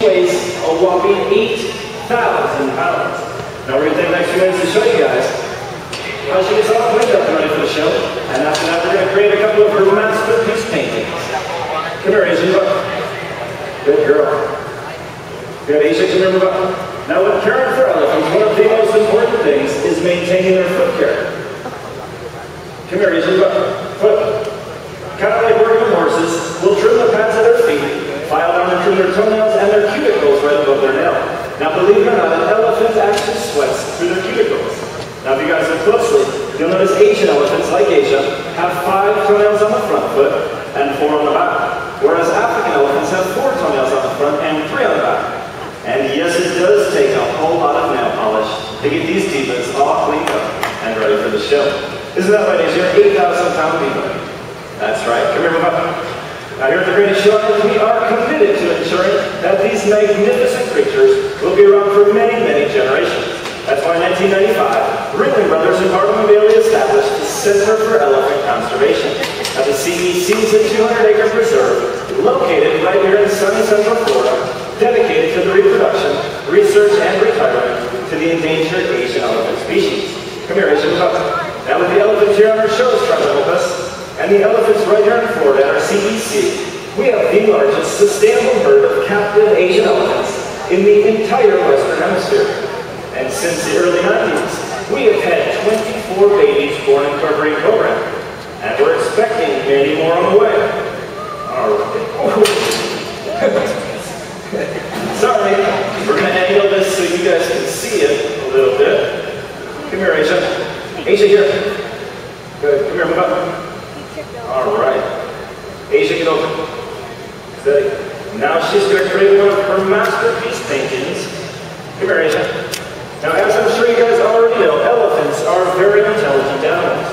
weighs a whopping 8,000 pounds. Now we're going to take the next few minutes to show you guys how she gets all cleaned up and ready for the show. And after that, we're going to create a couple of her masterpiece paintings. Come here, Asia. Good girl. Good, Asia, come here, move up. Now with caring for elephants, one of the most important things is maintaining their foot care. Come here, Asia, move up. Foot. Kind of like working with horses, we'll trim the pads of their feet, file down and trim their toenails and their cuticles right above their nail. Now believe it or not, an elephant actually sweats through their cuticles. Now if you guys look closely, you'll notice Asian elephants, like Asia, have 5 toenails on the front foot and 4 on the back. Whereas African elephants have 4 toenails on the front and 3 on the back. And yes, it does take a whole lot of nail polish to get these divas all cleaned up and ready for the show. Isn't that right, Asia? 8,000-pound diva. That's right. Come here, move up. Now here at the Greatest Show, we are committed to ensuring that these magnificent creatures will be around for many, many generations. That's why in 1995, Ringling Bros Barnum Bailey established the Center for Elephant Conservation. Now the CEC is a 200-acre preserve located right here in sunny Central Florida, dedicated to the reproduction, research, and retirement to the endangered Asian elephant species. Come here, Asia, move up. Now with the elephants here on our shows trying to help us, and the elephants right here in Florida at our CEC, we have the largest sustainable herd of captive Asian elephants in the entire Western Hemisphere. And since the early 90s, we have had 24 babies born in our breed program. And we're expecting many more on the way. All right. Sorry, we're going to angle this so you guys can see it a little bit. Come here, Asia. Asia, here. Good. Come here, move up. All right. Asia, get over. Steady. Now she's going to create one of her masterpiece paintings. Come here, Asia. Now, as I'm sure you guys already know, elephants are very intelligent animals.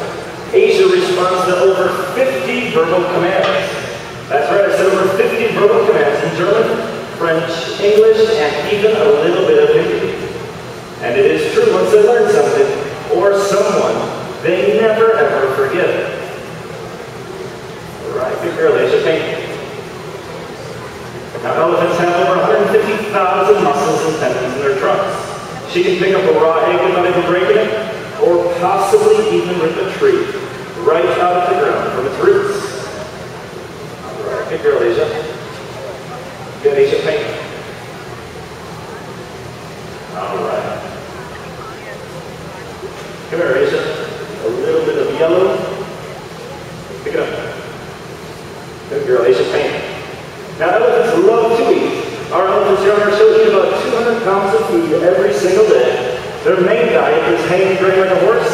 Asia responds to over 50 verbal commands. That's right, I said over 50 verbal commands in German, French, English, and even a little bit of Hindi. And it is true, once they learn something, or someone, they never ever forget it. Right, good girl, Asia, paint. Now, elephants have over 150,000 muscles and tendons in their trunks. She can pick up a raw egg without even breaking it, or possibly even rip a tree right out of the ground from its roots. All right, good girl, Asia. Good, Asia, paint. All right. Come here, Asia. A little bit of yellow. Pick it up. Good girl, Asia, paint. Now, elephants love to eat. Our elephants here on our show eat about 200 pounds of food every single day. Their main diet is hay and grain like a horse,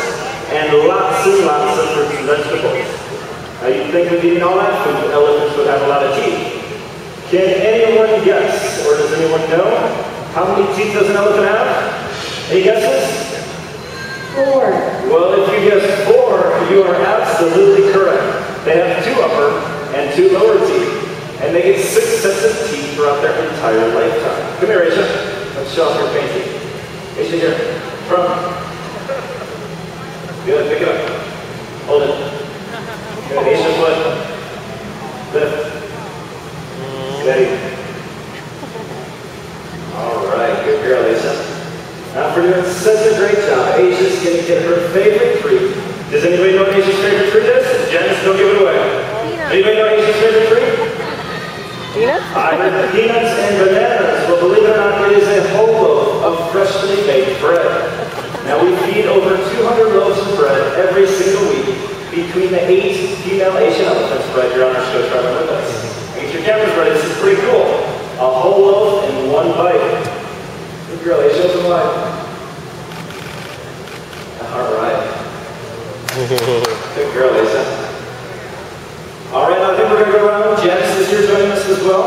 and lots of fruits and vegetables. Now, you'd think with eating all that food, elephants would have a lot of teeth. Can anyone guess, or does anyone know, how many teeth does an elephant have? Any guesses? 4. Well, if you guess 4, you are absolutely correct. They have 2 upper and 2 lower teeth. And they get 6 sets of teeth throughout their entire lifetime. Come here, Asia. Let's show off your painting. Asia, here. From. Good, pick it up. Hold it. Good, Asia, foot. Lift. Steady. All right, good girl, Asia. Now for doing such a great job, Asia's going to get her favorite treat. Does anybody know what Asia's favorite treat is? Janice, don't give it away. Anybody know Asia's favorite treat? Peanuts? I heard peanuts and bananas, but believe it or not, it is a whole loaf of freshly baked bread. Now we feed over 200 loaves of bread every single week between the 8 female Asian elephants right here on our show traveling with us. Get your cameras ready, this is pretty cool. A whole loaf in one bite. Good girl, Asia, open wide. All right. Good girl, Asia. All right, now I think we're going to go around. Janice is here joining us as well.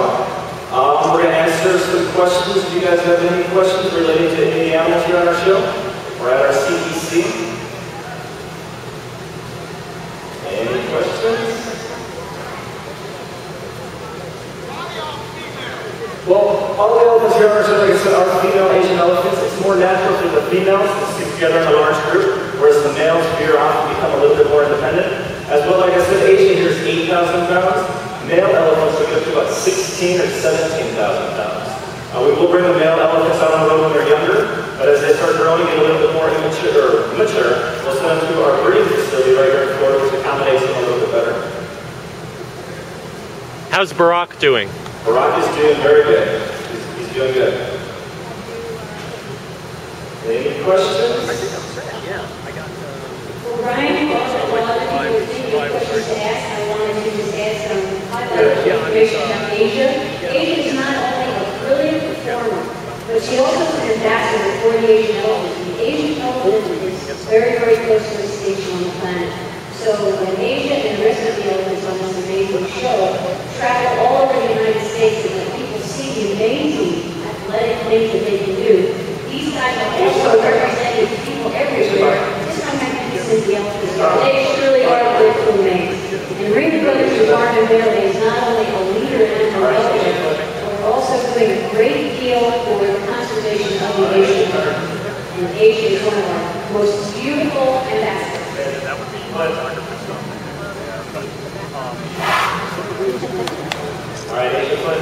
We're going to answer some questions. If you guys have any questions relating to any of the animals here on our show, we're at our CEC. Any questions? Well, all the elephants here on our show, like I said, are female Asian elephants. It's more natural for the females to stick together in a large group, whereas the males veer off and become a little bit more independent. As well, like I said, Asia here is 8,000 pounds. Male elephants will get up to about 16 or 17,000 pounds. We will bring the male elephants out on the road when they're younger, but as they start growing and get a little bit more mature, we'll send them to our breeding facility right here in Florida, which accommodates them a little bit better. How's Barack doing? Barack is doing very good. He's doing good. Any questions? Yeah, I got Well, Brian, a lot of people were thinking of questions to ask. I wanted to just add some highlight information about Asia. Asia is not only a brilliant performer, but she also is an ambassador for the Asian elephant. The Asian elephant is very, very close to extinction on the planet. So when Asia and the rest of the elephants on this amazing show travel all over the United States and let people see the amazing athletic things that they can do, these guys are also representing people everywhere. This time I think it's in the elephants. They surely are good to remain. And Ringling Bros Barnum Bailey is not only a leader in the welfare, but we're also doing a great deal for the conservation of the Asian elephant. And Asia is one of our most beautiful ambassadors. that would be 100%. All right, Asia foot.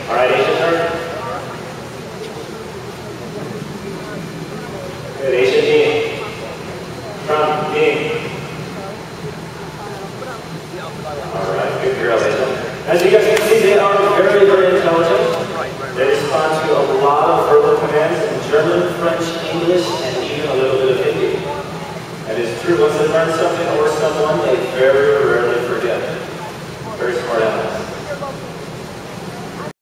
All right, Asia turn. Good, Asia knee. From knee. All right, good girl, Asia. As you guys can see, they are very, very intelligent. They respond to a lot of verbal commands in German, French, English, and even a little bit of Hindi. And it's true, once they learn something or someone, they very